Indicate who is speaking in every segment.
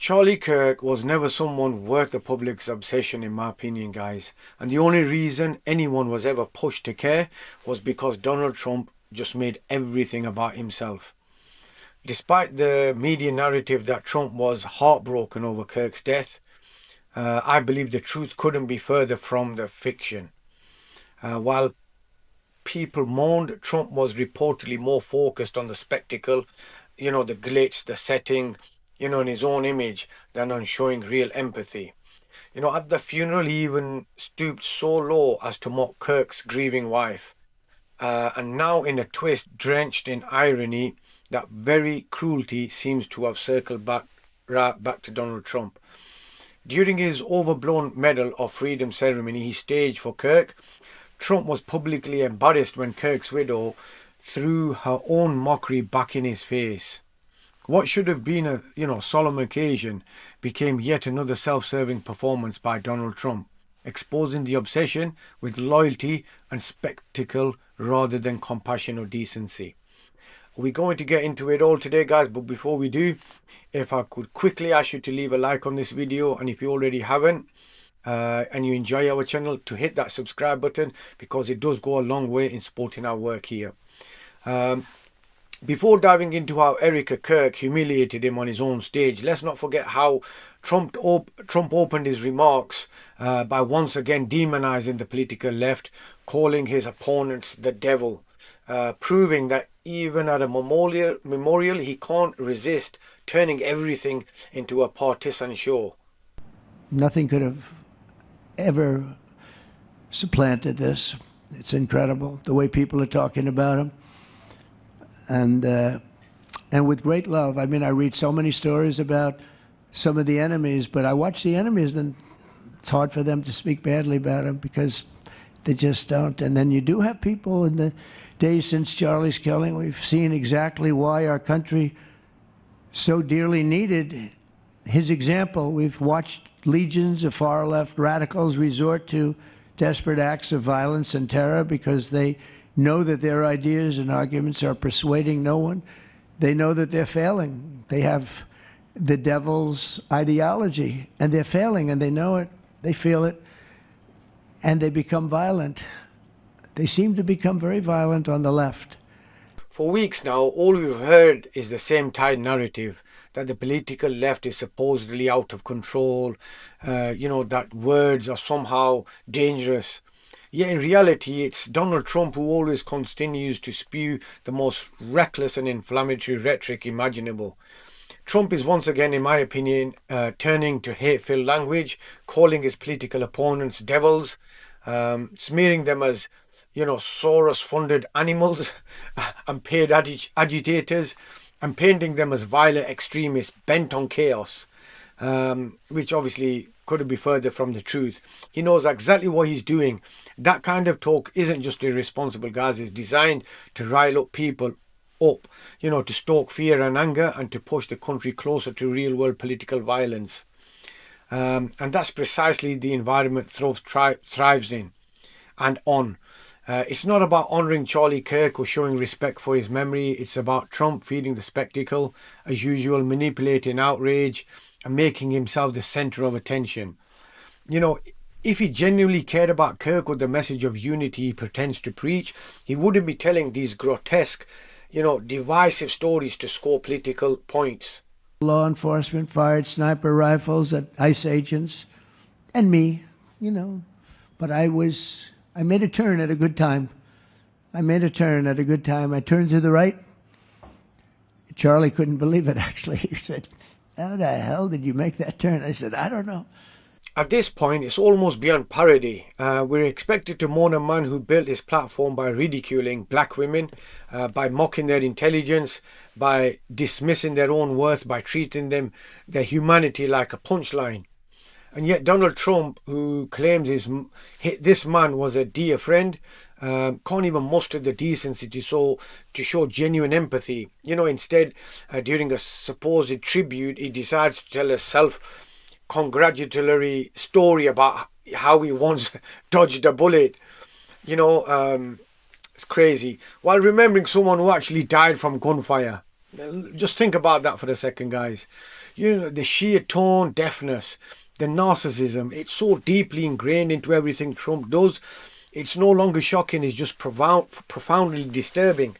Speaker 1: Charlie Kirk was never someone worth the public's obsession, in my opinion, guys. And the only reason anyone was ever pushed to care was because Donald Trump just made everything about himself. Despite the media narrative that Trump was heartbroken over Kirk's death, I believe the truth couldn't be further from the fiction. While people mourned, Trump was reportedly more focused on the spectacle, the glitz, the setting, and his own image than on showing real empathy. At the funeral, he even stooped so low as to mock Kirk's grieving wife. And now, in a twist drenched in irony, that very cruelty seems to have circled back right back to Donald Trump. During his overblown Medal of Freedom ceremony he staged for Kirk, Trump was publicly embarrassed when Kirk's widow threw her own mockery back in his face. What should have been a solemn occasion became yet another self-serving performance by Donald Trump, exposing the obsession with loyalty and spectacle rather than compassion or decency. We're going to get into it all today, guys, but before we do, if I could quickly ask you to leave a like on this video, and if you already haven't, and you enjoy our channel, to hit that subscribe button, because it does go a long way in supporting our work here. Before diving into how Erica Kirk humiliated him on his own stage, let's not forget how Trump opened his remarks by once again demonizing the political left, calling his opponents the devil, proving that even at a memorial he can't resist turning everything into a partisan show.
Speaker 2: Nothing could have ever supplanted this. It's incredible the way people are talking about him. And with great love. I mean, I read so many stories about some of the enemies, but I watch the enemies and it's hard for them to speak badly about him because they just don't. And then you do have people in the days since Charlie's killing, we've seen exactly why our country so dearly needed his example. We've watched legions of far-left radicals resort to desperate acts of violence and terror because they know that their ideas and arguments are persuading no one. They know that they're failing. They have the devil's ideology, and they're failing, and they know it. They feel it, and they become violent. They seem to become very violent on the left.
Speaker 1: For weeks now, all we've heard is the same tired narrative that the political left is supposedly out of control, that words are somehow dangerous. Yet in reality, it's Donald Trump who always continues to spew the most reckless and inflammatory rhetoric imaginable. Trump is once again, in my opinion, turning to hate-filled language, calling his political opponents devils, smearing them as Soros-funded animals and paid agitators, and painting them as violent extremists bent on chaos, which obviously couldn't be further from the truth. He knows exactly what he's doing. That kind of talk isn't just irresponsible, guys. It's designed to rile up people up, to stoke fear and anger and to push the country closer to real-world political violence. And that's precisely the environment thrives in and on. It's not about honouring Charlie Kirk or showing respect for his memory. It's about Trump feeding the spectacle, as usual, manipulating outrage and making himself the centre of attention. If he genuinely cared about Kirk or the message of unity he pretends to preach, he wouldn't be telling these grotesque, divisive stories to score political points.
Speaker 2: Law enforcement fired sniper rifles at ICE agents and me, but I made a turn at a good time. I turned to the right. Charlie couldn't believe it, actually. He said, "How the hell did you make that turn?" I said, "I don't know."
Speaker 1: At this point, it's almost beyond parody. We're expected to mourn a man who built his platform by ridiculing black women, by mocking their intelligence, by dismissing their own worth, by treating their humanity like a punchline. And yet Donald Trump, who claims this man was a dear friend, can't even muster the decency to show genuine empathy. Instead, during a supposed tribute, he decides to tell a self-congratulatory story about how he once dodged a bullet. It's crazy. While remembering someone who actually died from gunfire. Just think about that for a second, guys. You know, the sheer tone deafness, the narcissism, it's so deeply ingrained into everything Trump does. It's no longer shocking, it's just profoundly disturbing.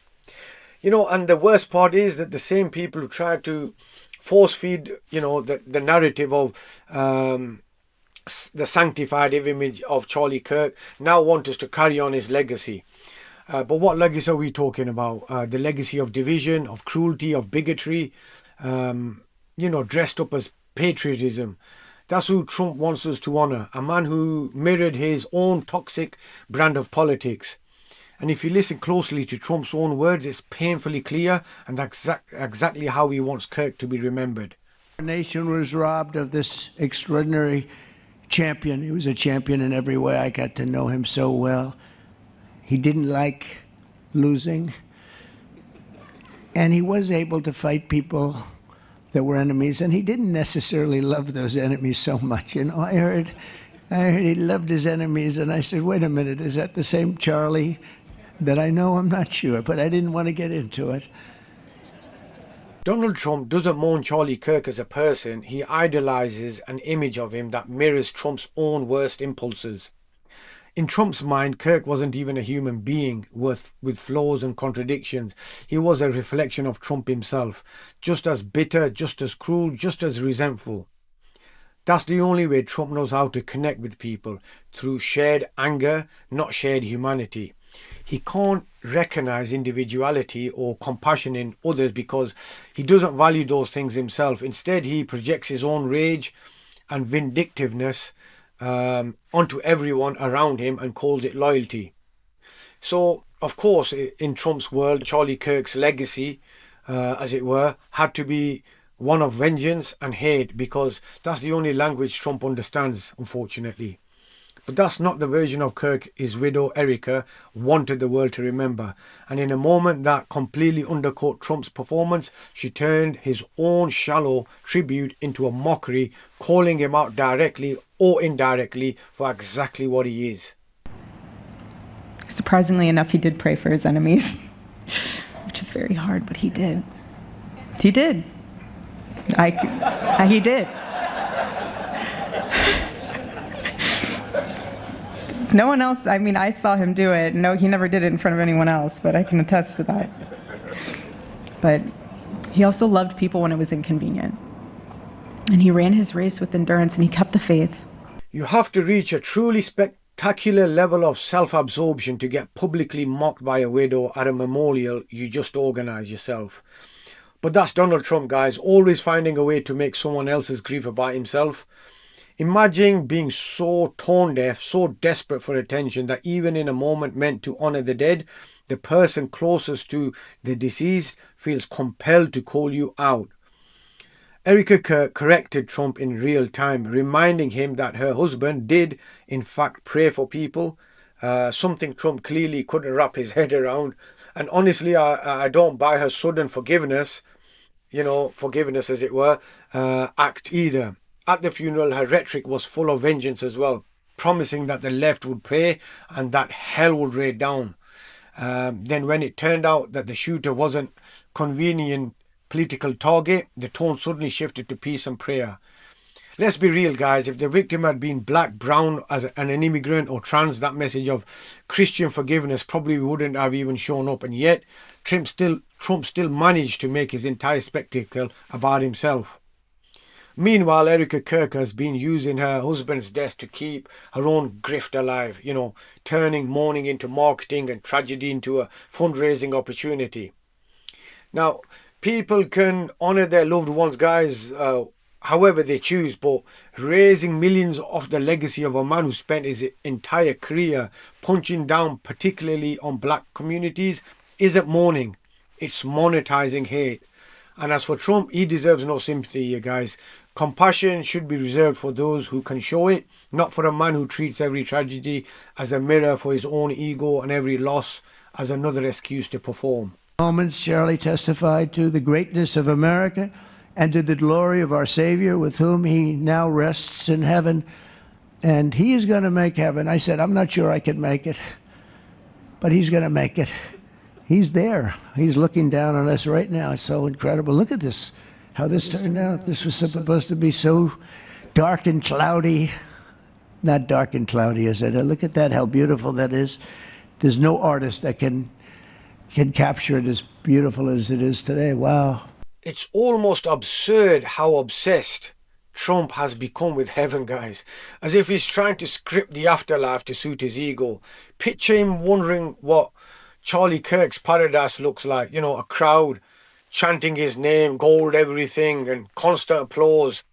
Speaker 1: You know, and the worst part is that the same people who try to force feed, you know, the narrative of the sanctified image of Charlie Kirk now want us to carry on his legacy. But what legacy are we talking about? The legacy of division, of cruelty, of bigotry, you know, dressed up as patriotism. That's who Trump wants us to honour. A man who mirrored his own toxic brand of politics. And if you listen closely to Trump's own words, it's painfully clear, and that's exactly how he wants Kirk to be remembered.
Speaker 2: Our nation was robbed of this extraordinary champion. He was a champion in every way. I got to know him so well. He didn't like losing. And he was able to fight people that were enemies, and he didn't necessarily love those enemies so much. You know, I heard he loved his enemies, and I said, wait a minute, is that the same Charlie that I know? I'm not sure, but I didn't want to get into it.
Speaker 1: Donald Trump doesn't mourn Charlie Kirk as a person. He idolizes an image of him that mirrors Trump's own worst impulses. In Trump's mind, Kirk wasn't even a human being with flaws and contradictions. He was a reflection of Trump himself, just as bitter, just as cruel, just as resentful. That's the only way Trump knows how to connect with people, through shared anger, not shared humanity. He can't recognize individuality or compassion in others because he doesn't value those things himself. Instead, he projects his own rage and vindictiveness onto everyone around him and calls it loyalty. So, of course, in Trump's world, Charlie Kirk's legacy, as it were, had to be one of vengeance and hate, because that's the only language Trump understands, unfortunately. But that's not the version of Kirk his widow Erica wanted the world to remember. And in a moment that completely undercut Trump's performance, she turned his own shallow tribute into a mockery, calling him out directly or indirectly for exactly what he is.
Speaker 3: Surprisingly enough, he did pray for his enemies, which is very hard, but he did. He did. He did. No one else, I mean, I saw him do it. No, he never did it in front of anyone else, but I can attest to that. But he also loved people when it was inconvenient. And he ran his race with endurance, and he kept the faith.
Speaker 1: You have to reach a truly spectacular level of self-absorption to get publicly mocked by a widow at a memorial you just organise yourself. But that's Donald Trump, guys, always finding a way to make someone else's grief about himself. Imagine being so tone deaf, so desperate for attention that even in a moment meant to honour the dead, the person closest to the deceased feels compelled to call you out. Erica Kirk corrected Trump in real time, reminding him that her husband did, in fact, pray for people, something Trump clearly couldn't wrap his head around. And honestly, I don't buy her sudden forgiveness, forgiveness as it were, act either. At the funeral, her rhetoric was full of vengeance as well, promising that the left would pray and that hell would rain down. Then when it turned out that the shooter wasn't convenient political target, the tone suddenly shifted to peace and prayer. Let's be real, guys. If the victim had been black, brown, as an immigrant, or trans, that message of Christian forgiveness probably wouldn't have even shown up. And yet, Trump still managed to make his entire spectacle about himself. Meanwhile, Erica Kirk has been using her husband's death to keep her own grift alive, turning mourning into marketing and tragedy into a fundraising opportunity. Now, people can honour their loved ones, guys, however they choose, but raising millions off the legacy of a man who spent his entire career punching down particularly on black communities isn't mourning, it's monetizing hate. And as for Trump, he deserves no sympathy here, guys. Compassion should be reserved for those who can show it, not for a man who treats every tragedy as a mirror for his own ego and every loss as another excuse to perform.
Speaker 2: Moments, Charlie testified to the greatness of America and to the glory of our Savior, with whom he now rests in heaven. And he is going to make heaven. I said, I'm not sure I can make it, but he's going to make it. He's there. He's looking down on us right now. It's so incredible. Look at this. how this turned out. This was supposed to be so dark and cloudy. Not dark and cloudy, is it? Look at that, how beautiful that is. There's no artist that can capture it as beautiful as it is today. Wow.
Speaker 1: It's almost absurd how obsessed Trump has become with heaven, guys. As if he's trying to script the afterlife to suit his ego. Picture him wondering what Charlie Kirk's paradise looks like. You know, a crowd chanting his name, gold everything, and constant applause.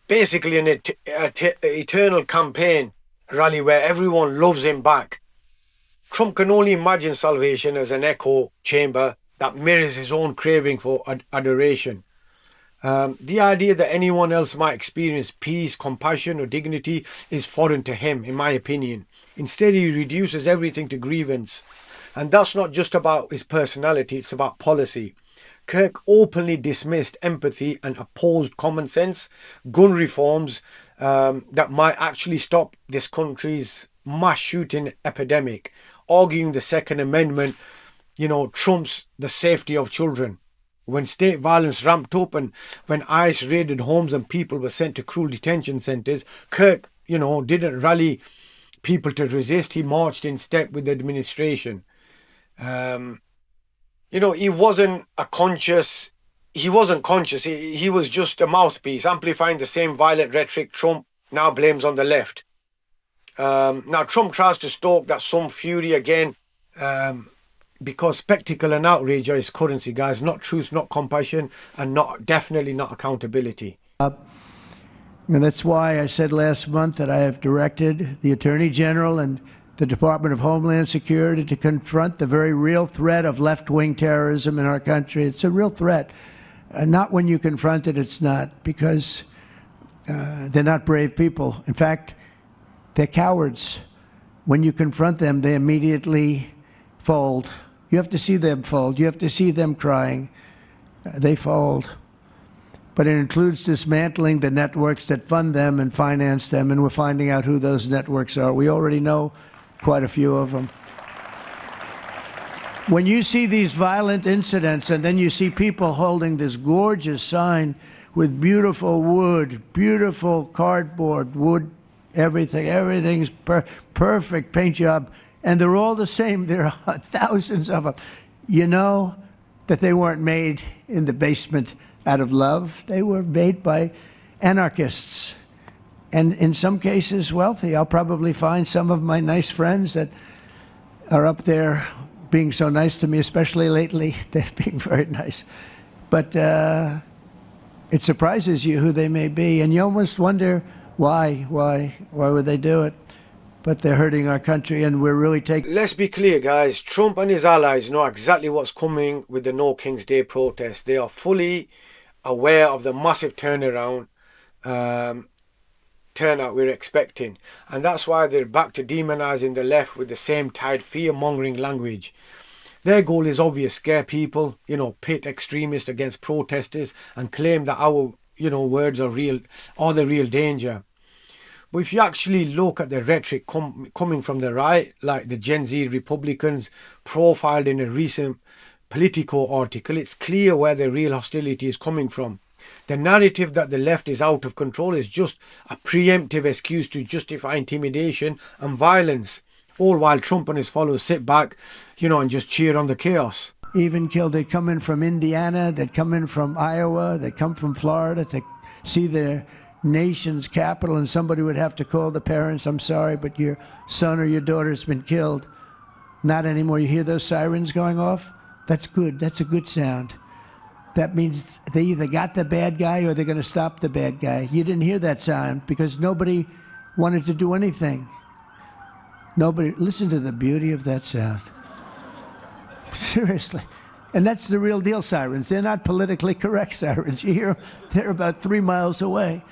Speaker 1: Basically an eternal campaign rally where everyone loves him back. Trump can only imagine salvation as an echo chamber that mirrors his own craving for adoration. The idea that anyone else might experience peace, compassion or dignity is foreign to him, in my opinion. Instead, he reduces everything to grievance. And that's not just about his personality, it's about policy. Kirk openly dismissed empathy and opposed common sense, gun reforms that might actually stop this country's mass shooting epidemic, arguing the Second Amendment, trumps the safety of children. When state violence ramped up and when ICE raided homes and people were sent to cruel detention centres, Kirk, didn't rally people to resist. He marched in step with the administration. He wasn't conscious. He was just a mouthpiece, amplifying the same violent rhetoric Trump now blames on the left. Now, Trump tries to stoke that some fury again because spectacle and outrage are his currency, guys. Not truth, not compassion, and definitely not accountability.
Speaker 2: And that's why I said last month that I have directed the Attorney General and the Department of Homeland Security to confront the very real threat of left-wing terrorism in our country. It's a real threat. Not when you confront it, it's not, because they're not brave people. In fact, they're cowards. When you confront them, they immediately fold. You have to see them fold. You have to see them crying. They fold. But it includes dismantling the networks that fund them and finance them, and we're finding out who those networks are. We already know quite a few of them. When you see these violent incidents and then you see people holding this gorgeous sign with beautiful wood, beautiful cardboard, wood, everything's perfect paint job, and they're all the same. There are thousands of them. You know that they weren't made in the basement out of love. They were made by anarchists, and in some cases wealthy. I'll probably find some of my nice friends that are up there being so nice to me, especially lately. They're being very nice. But it surprises you who they may be, and you almost wonder why would they do it? But they're hurting our country, and we're really taking...
Speaker 1: Let's be clear, guys. Trump and his allies know exactly what's coming with the No King's Day protest. They are fully aware of the massive turnout we're expecting. And that's why they're back to demonizing the left with the same tired fear-mongering language. Their goal is obvious: scare people, pit extremists against protesters and claim that our, words are the real danger. But if you actually look at the rhetoric coming from the right, like the Gen Z Republicans profiled in a recent Politico article, it's clear where the real hostility is coming from. The narrative that the left is out of control is just a preemptive excuse to justify intimidation and violence, all while Trump and his followers sit back, and just cheer on the chaos.
Speaker 2: Even killed, they come in from Indiana, they come in from Iowa, they come from Florida to see their nation's capital, and somebody would have to call the parents, I'm sorry, but your son or your daughter's been killed. Not anymore. You hear those sirens going off? That's good. That's a good sound. That means they either got the bad guy or they're going to stop the bad guy. You didn't hear that sound because nobody wanted to do anything. Nobody. Listen to the beauty of that sound. Seriously. And that's the real deal sirens. They're not politically correct sirens. You hear them, they're about 3 miles away.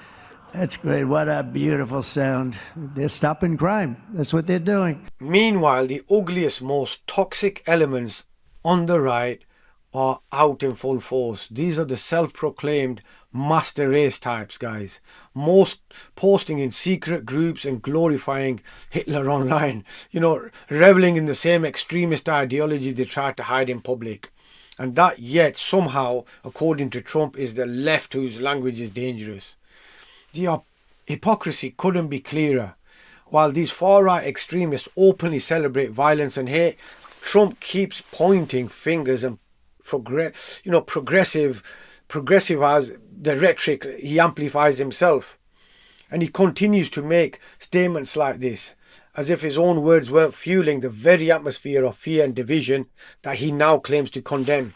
Speaker 2: That's great. What a beautiful sound. They're stopping crime. That's what they're doing.
Speaker 1: Meanwhile, the ugliest, most toxic elements on the right are out in full force. These are the self-proclaimed master race types, guys. Most posting in secret groups and glorifying Hitler online. Reveling in the same extremist ideology they tried to hide in public. And that yet somehow, according to Trump, is the left whose language is dangerous. The hypocrisy couldn't be clearer. While these far-right extremists openly celebrate violence and hate, Trump keeps pointing fingers and progressive as the rhetoric he amplifies himself. And he continues to make statements like this, as if his own words weren't fueling the very atmosphere of fear and division that he now claims to condemn.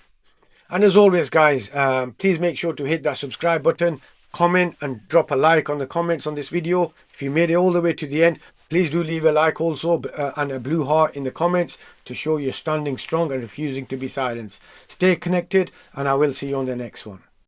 Speaker 1: And as always, guys, please make sure to hit that subscribe button, comment and drop a like on the comments on this video. If you made it all the way to the end, please do leave a like also and a blue heart in the comments to show you're standing strong and refusing to be silenced. Stay connected, and I will see you on the next one.